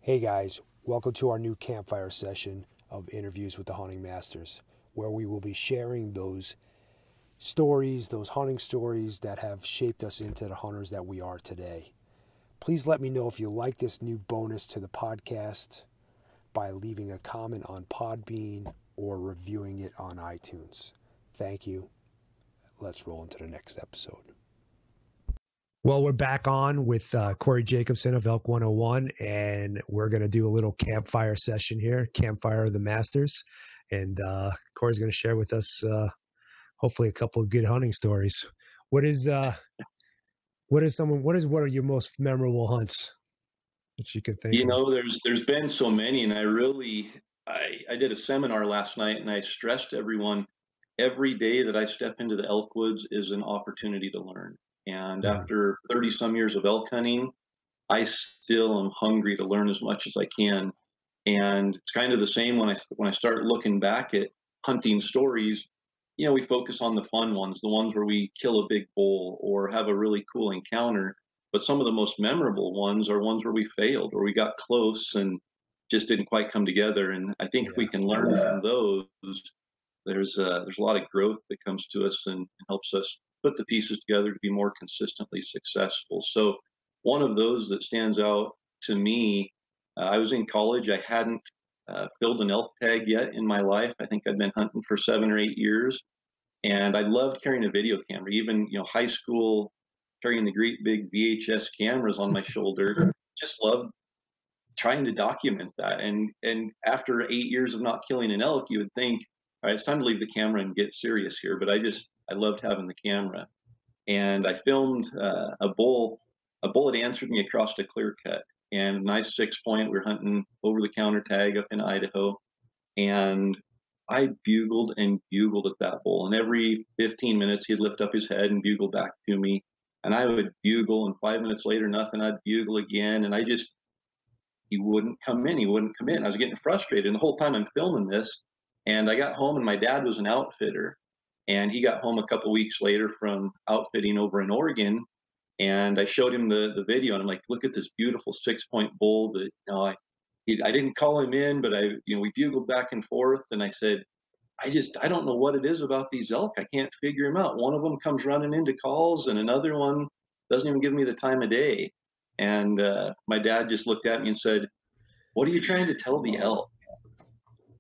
Hey guys, welcome to our new campfire session of interviews with the hunting masters, where we will be sharing those stories, those hunting stories that have shaped us into the hunters that we are today. Please let me know if you like this new bonus to the podcast by leaving a comment on Podbean or reviewing it on iTunes. Thank you. Let's roll into the next episode. Well, we're back on with Corey Jacobsen of Elk 101, and we're going to do a little campfire session here, Campfire of the Masters. And Corey's going to share with us hopefully a couple of good hunting stories. What are your most memorable hunts that you can think of? There's been so many, and I did a seminar last night, and I stressed to everyone, every day that I step into the elk woods is an opportunity to learn. And after 30 some years of elk hunting, I still am hungry to learn as much as I can. And it's kind of the same when I start looking back at hunting stories. You know, we focus on the fun ones, the ones where we kill a big bull or have a really cool encounter. But some of the most memorable ones are ones where we failed or we got close and just didn't quite come together. And I think if we can learn from those, there's a lot of growth that comes to us and helps us put the pieces together to be more consistently successful. So one of those that stands out to me, I was in college. I hadn't filled an elk tag yet in my life. I think I'd been hunting for 7 or 8 years, and I loved carrying a video camera. Even high school, carrying the great big VHS cameras on my shoulder. Just loved trying to document that. And after 8 years of not killing an elk, you would think, all right, it's time to leave the camera and get serious here. But I loved having the camera, and I filmed a bull. A bull had answered me across a clear cut, and a nice 6-point. We were hunting over the counter tag up in Idaho, and I bugled and bugled at that bull. And every 15 minutes, he'd lift up his head and bugle back to me, and I would bugle. And 5 minutes later, nothing. I'd bugle again, and he wouldn't come in. He wouldn't come in. I was getting frustrated, and the whole time I'm filming this. And I got home, and my dad was an outfitter, and he got home a couple weeks later from outfitting over in Oregon, and I showed him the video, and I'm like, look at this beautiful 6-point bull that I didn't call him in, but we bugled back and forth, and I said, I don't know what it is about these elk. I can't figure them out. One of them comes running into calls, and another one doesn't even give me the time of day. And my dad just looked at me and said, what are you trying to tell the elk?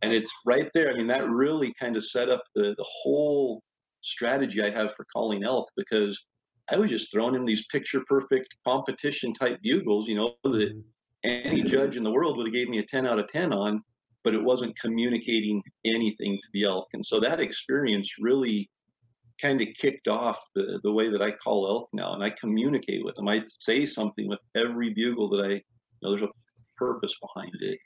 And it's right there. I mean, that really kind of set up the whole strategy I have for calling elk, because I was just throwing him these picture perfect competition type bugles, that any judge in the world would have gave me a 10 out of 10 on, but it wasn't communicating anything to the elk. And so that experience really kind of kicked off the way that I call elk now, and I communicate with them. I say something with every bugle that there's a purpose behind it.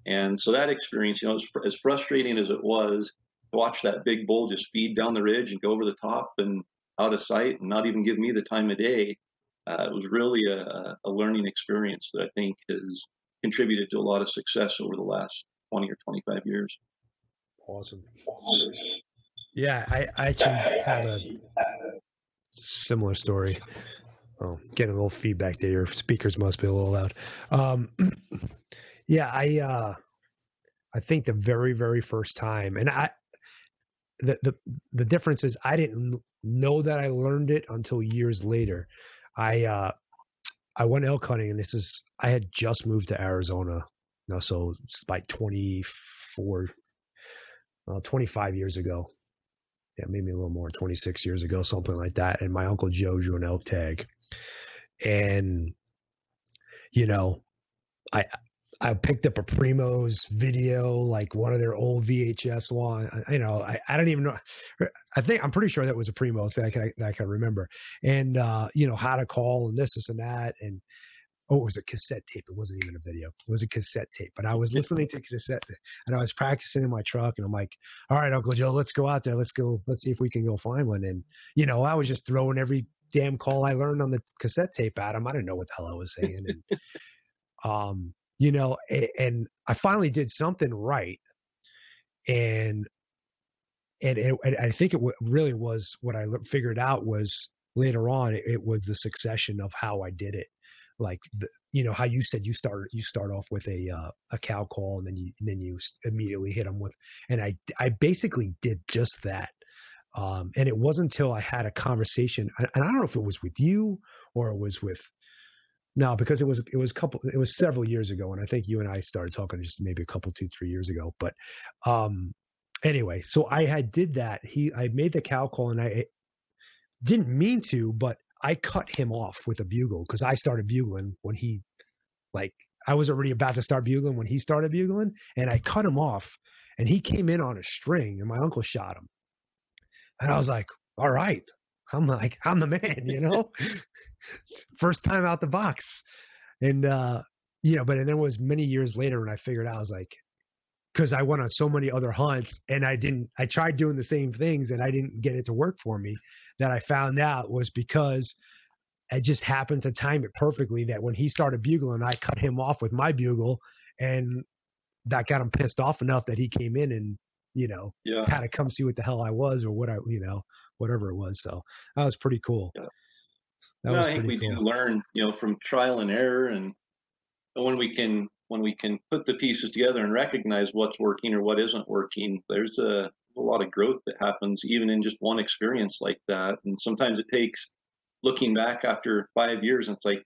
And so that experience, as frustrating as it was to watch that big bull just speed down the ridge and go over the top and out of sight and not even give me the time of day, it was really a learning experience that I think has contributed to a lot of success over the last 20 or 25 years. Awesome. Yeah, I actually have a similar story. Oh, getting a little feedback there. Your speakers must be a little loud. Yeah, I think the very, very first time, and the difference is I didn't know that I learned it until years later. I went elk hunting, and I had just moved to Arizona, so it's like 25 years ago. Yeah, maybe a little more, 26 years ago, something like that. And my Uncle Joe drew an elk tag, and I picked up a Primo's video, like one of their old VHS one. I don't even know. I'm pretty sure that was a Primo's that I can remember. And how to call and this and that. And it was a cassette tape. It wasn't even a video. It was a cassette tape. But I was listening to cassette, and I was practicing in my truck. And I'm like, all right, Uncle Joe, let's go out there. Let's go. Let's see if we can go find one. And I was just throwing every damn call I learned on the cassette tape at him. I didn't know what the hell I was saying. And and I finally did something right. And I think it really was what I figured out was later on, it was the succession of how I did it. like how you said you start off with a cow call, and then you immediately hit them with, and I basically did just that. And it wasn't until I had a conversation, and I don't know if it was with you or it was with, no, because it was several years ago, and I think you and I started talking just maybe a couple, 2, 3 years ago. But anyway, so I did that. I made the cow call, and I didn't mean to, but I cut him off with a bugle because I started bugling when I was already about to start bugling when he started bugling, and I cut him off, and he came in on a string, and my uncle shot him. And I was like, all right, I'm the man, first time out the box. And, but then it was many years later when I figured out, I was like, because I went on so many other hunts and I tried doing the same things and I didn't get it to work for me, that I found out was because I just happened to time it perfectly that when he started bugling, I cut him off with my bugle, and that got him pissed off enough that he came in and, had to come see what the hell I was or what whatever it was. So that was pretty cool. Yeah. That was I think we cool. do learn, from trial and error, and when we can put the pieces together and recognize what's working or what isn't working, there's a lot of growth that happens even in just one experience like that. And sometimes it takes looking back after 5 years, and it's like,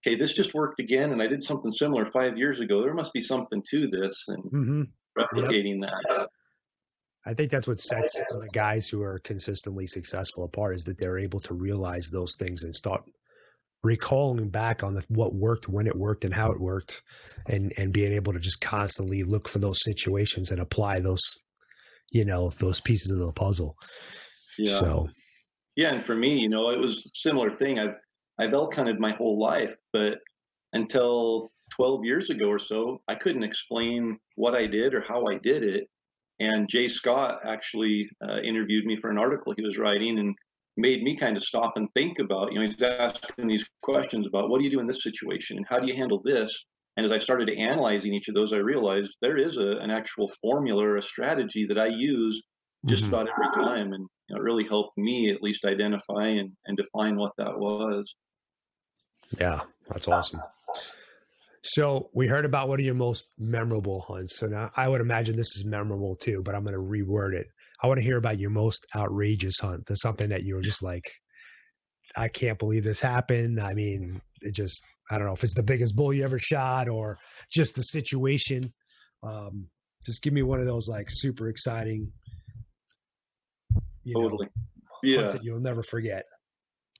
okay, this just worked again, and I did something similar 5 years ago. There must be something to this, and replicating that. I think that's what sets the guys who are consistently successful apart, is that they're able to realize those things and start recalling back on what worked, when it worked, and how it worked, and being able to just constantly look for those situations and apply those, those pieces of the puzzle. Yeah. So. Yeah, and for me, it was a similar thing. I've elk hunted my whole life, but until 12 years ago or so, I couldn't explain what I did or how I did it. And Jay Scott actually interviewed me for an article he was writing, and made me kind of stop and think about, he's asking these questions about what do you do in this situation and how do you handle this? And as I started analyzing each of those, I realized there is an actual formula or a strategy that I use just about every time. And it really helped me at least identify and define what that was. Yeah, that's awesome. So we heard about one of your most memorable hunts. And I would imagine this is memorable too, but I'm going to reword it. I want to hear about your most outrageous hunt. There's something that you were just like, I can't believe this happened. I mean, I don't know if it's the biggest bull you ever shot or just the situation. Just give me one of those like super exciting, Totally. hunts that you'll never forget.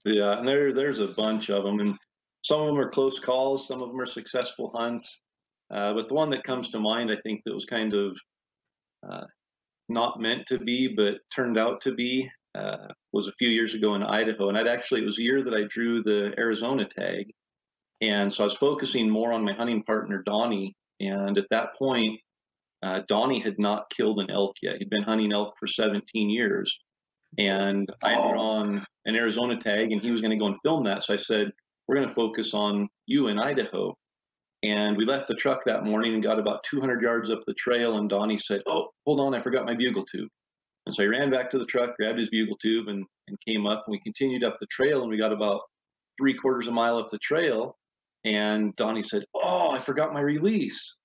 Yeah, and there's a bunch of them, and some of them are close calls, some of them are successful hunts. But the one that comes to mind, I think, that was kind of not meant to be, but turned out to be, was a few years ago in Idaho. And it was a year that I drew the Arizona tag. And so I was focusing more on my hunting partner, Donnie. And at that point, Donnie had not killed an elk yet. He'd been hunting elk for 17 years. And I had drawn an Arizona tag, and he was going to go and film that. So I said, we're going to focus on you in Idaho. And we left the truck that morning and got about 200 yards up the trail. And Donnie said, oh, hold on, I forgot my bugle tube. And so he ran back to the truck, grabbed his bugle tube, and came up. And we continued up the trail, and we got about 3/4 mile up the trail. And Donnie said, oh, I forgot my release.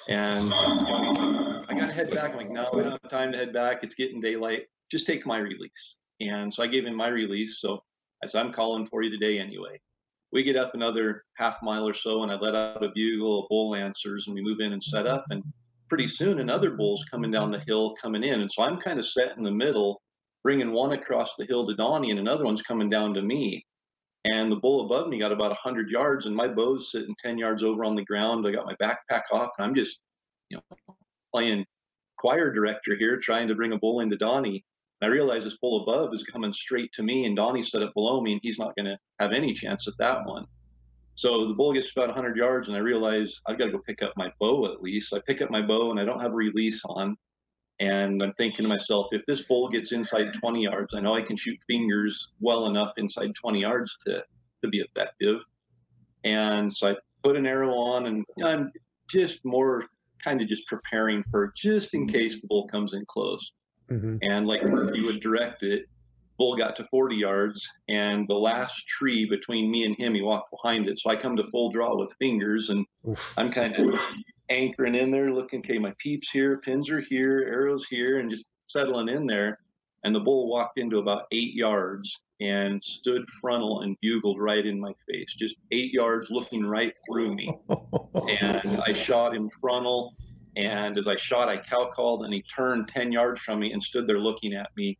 And Donnie said, I got to head back. I'm like, no, we don't have time to head back. It's getting daylight. Just take my release. And so I gave him my release. So I said, I'm calling for you today anyway. We get up another half mile or so, and I let out a bugle, a bull answers, and we move in and set up. And pretty soon another bull's coming down the hill, coming in. And so I'm kind of set in the middle, bringing one across the hill to Donnie, and another one's coming down to me. And the bull above me got about 100 yards, and my bow's sitting 10 yards over on the ground. I got my backpack off, and I'm just, playing choir director here, trying to bring a bull into Donnie. And I realize this bull above is coming straight to me, and Donnie's set up below me, and he's not going to have any chance at that one. So the bull gets about 100 yards, and I realize I've got to go pick up my bow at least. I pick up my bow, and I don't have a release on. And I'm thinking to myself, if this bull gets inside 20 yards, I know I can shoot fingers well enough inside 20 yards to be effective. And so I put an arrow on, and I'm just more kind of just preparing for just in case the bull comes in close. And like Murphy would direct it, Bull got to 40 yards, and the last tree between me and him, he walked behind it. So I come to full draw with fingers, and Oof. I'm kind of anchoring in there, looking, okay, my peeps here, pins are here, arrows here, and just settling in there. And the bull walked into about 8 yards and stood frontal and bugled right in my face, just 8 yards looking right through me. And I shot him frontal. And as I shot, I cow called, and he turned 10 yards from me and stood there looking at me,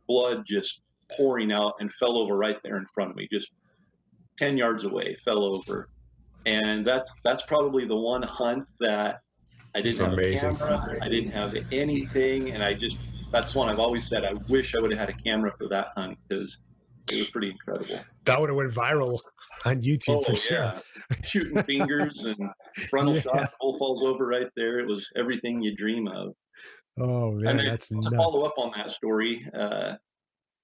blood just pouring out, and fell over right there in front of me, just 10 yards away, fell over. And that's probably the one hunt that I didn't have a camera, I didn't have anything, and that's one I've always said, I wish I would have had a camera for that hunt, because it was pretty incredible. That would have went viral on YouTube for sure. Yeah. Shooting fingers and frontal shot, bull falls over right there. It was everything you dream of. Oh man, and that's nuts. To follow up on that story,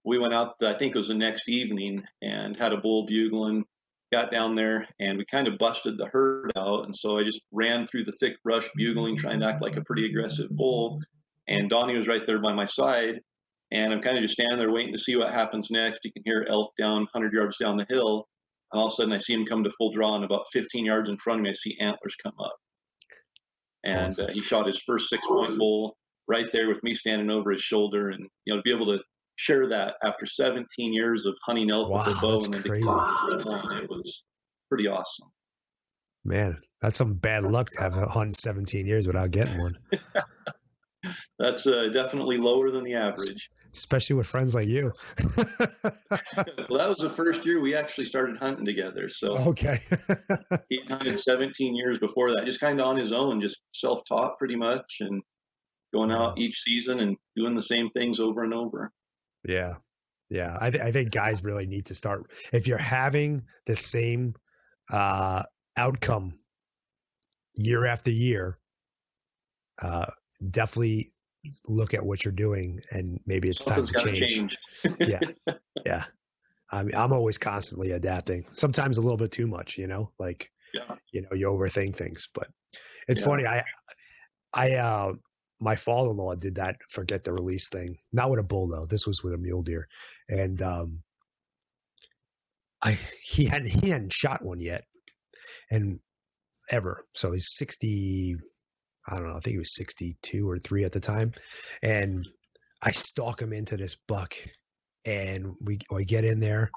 we went out, I think it was the next evening, and had a bull bugling, got down there, and we kind of busted the herd out. And so I just ran through the thick brush bugling, trying to act like a pretty aggressive bull. And Donnie was right there by my side, and I'm kind of just standing there waiting to see what happens next. You can hear elk down 100 yards down the hill, and all of a sudden I see him come to full draw, and about 15 yards in front of me I see antlers come up. And awesome. He shot his first 6-point bull right there with me standing over his shoulder. And to be able to share that after 17 years of hunting elk with a bow, and then crazy. It was pretty awesome. Man, that's some bad luck to have a hunt 17 years without getting one. That's definitely lower than the average. Especially with friends like you. Well, that was the first year we actually started hunting together. So okay. He hunted 17 years before that, just kind of on his own, just self-taught pretty much, and going out each season and doing the same things over and over. Yeah. Yeah. I think guys really need to start. If you're having the same outcome year after year, definitely look at what you're doing, and maybe it's Something's time to change. Yeah. Yeah. I mean, I'm always constantly adapting, sometimes a little bit too much, you overthink things, but it's funny. My father-in-law did that forget the release thing, not with a bull though. This was with a mule deer. And, he hadn't shot one yet, and ever. So he's 60, I don't know, I think he was 62 or 3 at the time. And I stalk him into this buck, and I get in there,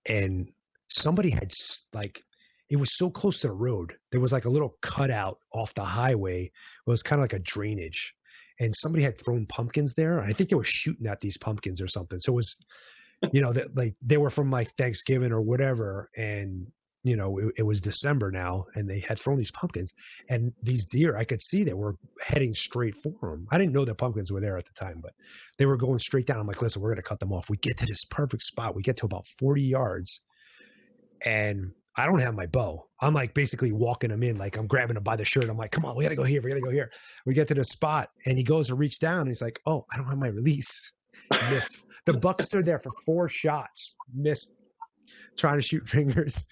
and somebody had it was so close to the road. There was like a little cutout off the highway. It was kind of like a drainage, and somebody had thrown pumpkins there. I think they were shooting at these pumpkins or something. So it was, they were from like Thanksgiving or whatever. And, it was December now, and they had thrown these pumpkins, and these deer, I could see they were heading straight for them. I didn't know the pumpkins were there at the time, but they were going straight down. I'm like, listen, we're going to cut them off. We get to this perfect spot. We get to about 40 yards, and I don't have my bow. I'm like basically walking him in, like I'm grabbing him by the shirt. I'm like, come on, we got to go here. We got to go here. We get to the spot, and he goes to reach down, and he's like, oh, I don't have my release. Missed. The buck stood there for 4 shots, missed, trying to shoot fingers.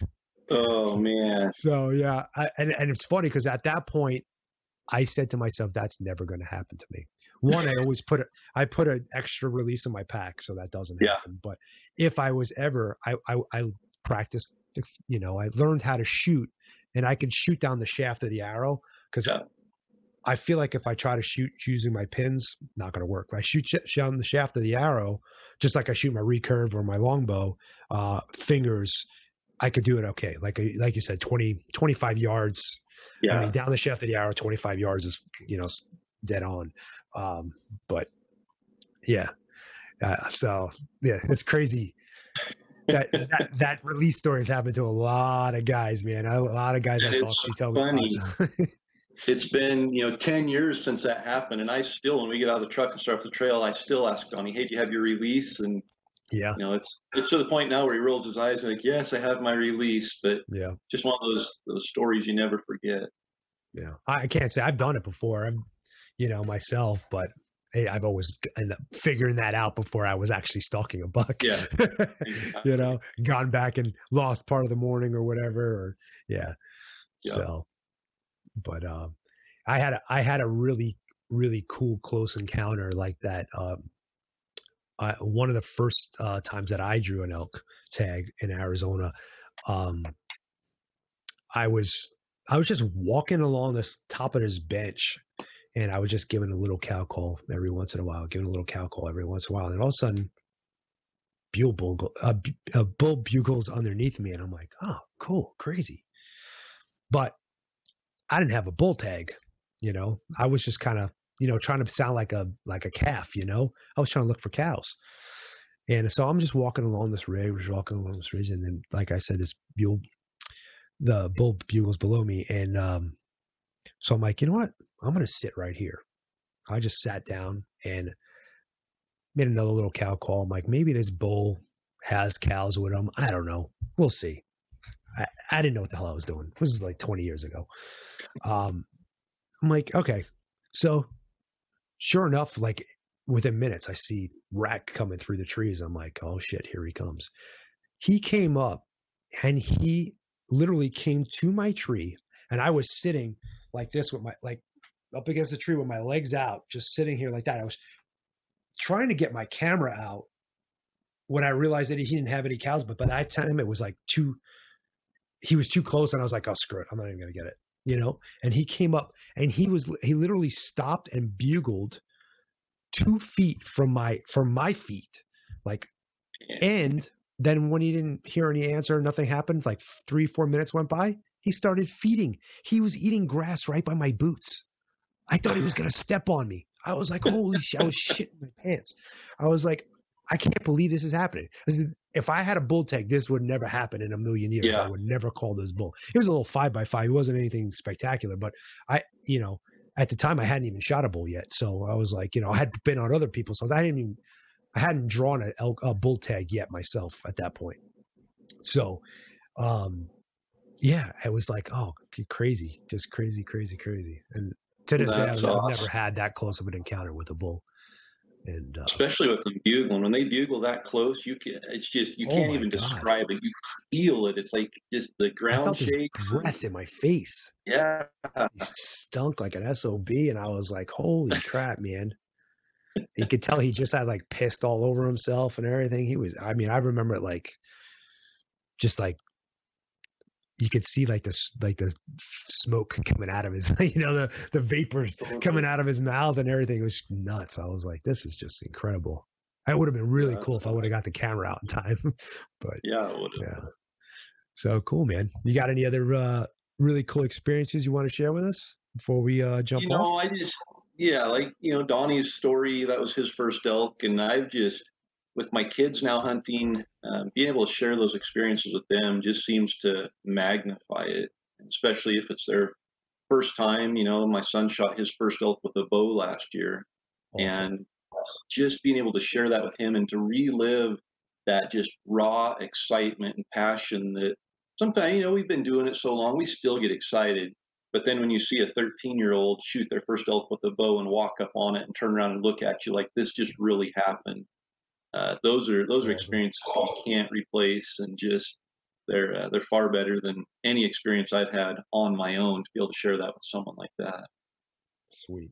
Oh man. So yeah, and it's funny because at that point I said to myself, that's never going to happen to me. One, I always put an extra release in my pack so that doesn't happen. But if I was ever, I practiced, I learned how to shoot, and I could shoot down the shaft of the arrow, because I feel like if I try to shoot using my pins, not going to work. If I shoot down the shaft of the arrow, just like I shoot my recurve or my longbow, fingers, I could do it okay. Like you said, 25 yards. Yeah. I mean, down the shaft of the arrow, 25 yards is, dead on. But yeah. So yeah, it's crazy. That release story has happened to a lot of guys, man. A lot of guys I talk to tell me. It's been, 10 years since that happened. And I still, when we get out of the truck and start off the trail, I still ask Donnie, hey, do you have your release? And yeah, it's to the point now where he rolls his eyes like, yes, I have my release, but just one of those stories you never forget. Yeah. I can't say I've done it before. I've, myself, but hey, I've always ended up figuring that out before I was actually stalking a buck. Yeah. Exactly. Gone back and lost part of the morning or whatever. Or yeah. So, but, I had a really, really cool close encounter like that. one of the first times that I drew an elk tag in Arizona, I was just walking along the top of this bench, and I was just giving a little cow call every once in a while, and all of a sudden, a bull bugles underneath me, and I'm like, oh, cool, crazy. But I didn't have a bull tag, I was just kind of, trying to sound like a calf, I was trying to look for cows. And so I'm just walking along this ridge, and then, like I said, the bull bugles below me. And so I'm like, you know what? I'm going to sit right here. I just sat down and made another little cow call. I'm like, maybe this bull has cows with him. I don't know. We'll see. I didn't know what the hell I was doing. This is like 20 years ago. I'm like, okay. So sure enough, like within minutes, I see Rack coming through the trees. I'm like, oh shit, here he comes. He came up and he literally came to my tree, and I was sitting like this with my, like up against the tree with my legs out, just sitting here like that. I was trying to get my camera out when I realized that he didn't have any cows, but by that time it was like he was too close, and I was like, oh, screw it. I'm not even going to get it, and he came up and he literally stopped and bugled 2 feet from my feet. Like, and then when he didn't hear any answer, nothing happened. Like 3-4 minutes went by. He started feeding. He was eating grass right by my boots. I thought he was going to step on me. I was like, holy shit. I was shitting my pants. I was like, I can't believe this is happening. If I had a bull tag, this would never happen in a million years. Yeah. I would never call this bull. It was a little 5x5. It wasn't anything spectacular, but at the time I hadn't even shot a bull yet. So I was like, I had been on other people's songs. I hadn't drawn a bull tag yet myself at that point. So, yeah, it was like, oh, crazy, just crazy. And to this day, I've never had that close of an encounter with a bull. And especially with them bugling, when they bugle that close, you can't even describe it. You feel it. It's like just the ground I felt shake. His breath in my face. Yeah, he stunk like an SOB, and I was like, holy crap, man. You could tell he just had like pissed all over himself and everything. I remember it like, just like, you could see like the smoke coming out of his, the vapors coming out of his mouth and everything. It was nuts. I was like, this is just incredible. It would have been really cool if I would have got the camera out in time, but yeah, it would have. Yeah. So cool, man. You got any other really cool experiences you want to share with us before we jump off? Donnie's story, that was his first elk. And I've just, with my kids now hunting, being able to share those experiences with them just seems to magnify it, especially if it's their first time. My son shot his first elk with a bow last year. Awesome. And just being able to share that with him and to relive that just raw excitement and passion that sometimes, we've been doing it so long, we still get excited. But then when you see a 13-year-old shoot their first elk with a bow and walk up on it and turn around and look at you like this just really happened. Those are experiences you can't replace, and just they're far better than any experience I've had on my own to be able to share that with someone like that. Sweet.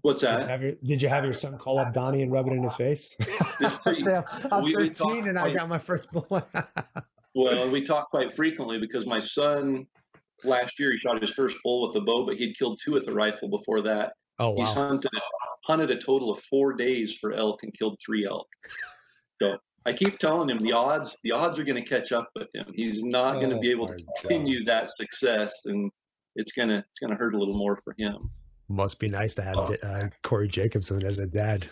What's that? Did you have your son call up Donnie and rub it in his face? I'm 13 and I got my first bull. Well, we talk quite frequently because my son last year he shot his first bull with a bow, but he'd killed 2 with a rifle before that. Oh wow! He's hunted a total of 4 days for elk and killed 3 elk. So I keep telling him the odds are going to catch up with him. He's not going to be able to continue that success, and it's going to hurt a little more for him. Must be nice to have Corey Jacobsen as a dad.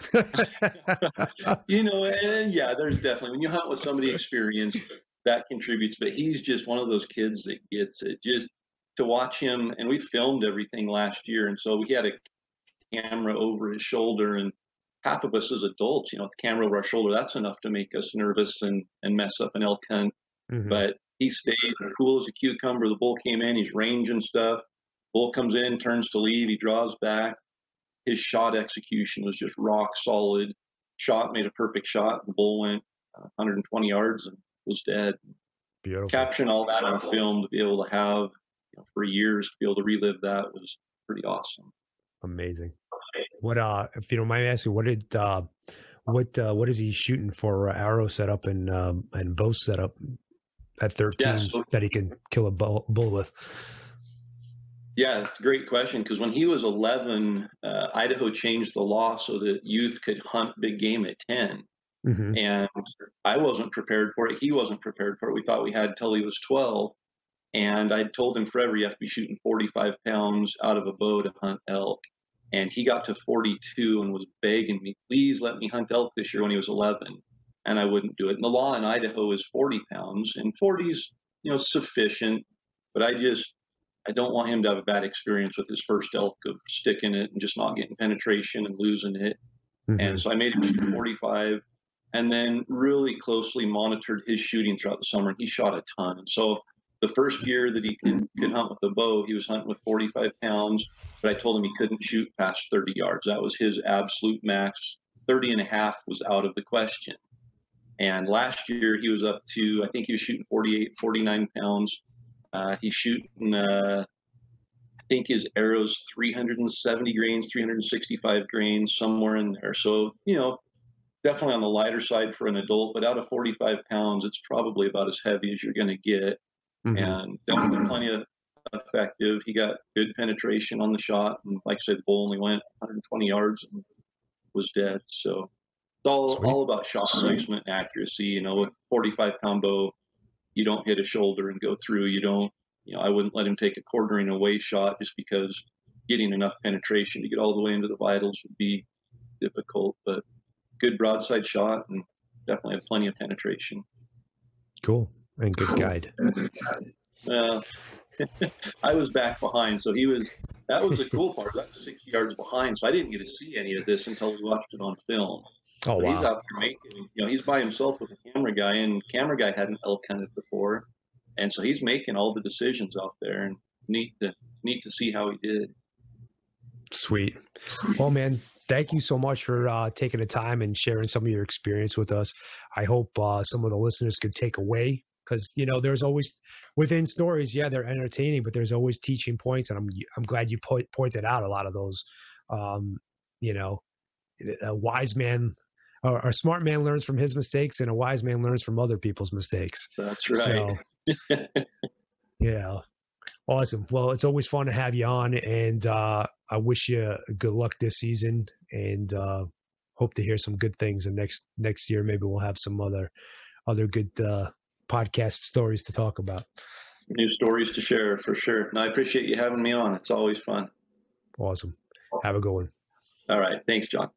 And yeah, there's definitely, when you hunt with somebody experienced, that contributes. But he's just one of those kids that gets it. Just to watch him, and we filmed everything last year, and so we had a camera over his shoulder, and half of us as adults, with the camera over our shoulder, that's enough to make us nervous and mess up an elk hunt. Mm-hmm. But he stayed cool as a cucumber. The bull came in, he's ranging stuff. Bull comes in, turns to leave, he draws back. His shot execution was just rock solid. Shot, made a perfect shot. The bull went 120 yards and was dead. Beautiful. Capturing all that on film to be able to have for years, to be able to relive that was pretty awesome. Amazing. What if you don't mind me asking, what is he shooting for arrow setup and bow setup at 13 Yeah, so that he can kill a bull with? yeah, it's a great question because when he was 11, Idaho changed the law so that youth could hunt big game at 10. Mm-hmm. And I wasn't prepared for it. He wasn't prepared for it. We thought we had till he was 12. And I told him forever, you have to be shooting 45 pounds out of a bow to hunt elk. And he got to 42 and was begging me, please let me hunt elk this year when he was 11. And I wouldn't do it. And the law in Idaho is 40 pounds, and 40 is, sufficient. But I don't want him to have a bad experience with his first elk of sticking it and just not getting penetration and losing it. Mm-hmm. And so I made him shoot 45 and then really closely monitored his shooting throughout the summer. He shot a ton. And so the first year that he could hunt with a bow, he was hunting with 45 pounds, but I told him he couldn't shoot past 30 yards. That was his absolute max. 30 and a half was out of the question. And last year he was up to, I think he was shooting 48, 49 pounds. He's shooting, I think his arrow's 370 grains, 365 grains, somewhere in there. So, definitely on the lighter side for an adult, but out of 45 pounds, it's probably about as heavy as you're going to get. Mm-hmm. And definitely plenty of effective. He got good penetration on the shot. And like I said, the bull only went 120 yards and was dead. So it's all about shot placement and accuracy. With 45-pound bow, you don't hit a shoulder and go through. You don't, I wouldn't let him take a quartering away shot just because getting enough penetration to get all the way into the vitals would be difficult. But good broadside shot and definitely have plenty of penetration. Cool. And good guide. I was back behind, so that was the cool part. I was 60 yards behind, so I didn't get to see any of this until we watched it on film. Oh, wow. He's out there making, he's by himself with a camera guy, and camera guy hadn't elk hunted before. And so he's making all the decisions out there, and neat to see how he did. Sweet. Well, man, thank you so much for taking the time and sharing some of your experience with us. I hope some of the listeners could take away, because there's always within stories, they're entertaining, but there's always teaching points, and I'm glad you pointed out a lot of those. A wise man or a smart man learns from his mistakes, and a wise man learns from other people's mistakes. That's right. So, yeah. Awesome. Well, it's always fun to have you on, and I wish you good luck this season, and hope to hear some good things. And next year, maybe we'll have some other good podcast stories to talk about. New stories to share for sure. And I appreciate you having me on. It's always fun. Awesome. Have a good one. All right. Thanks, John.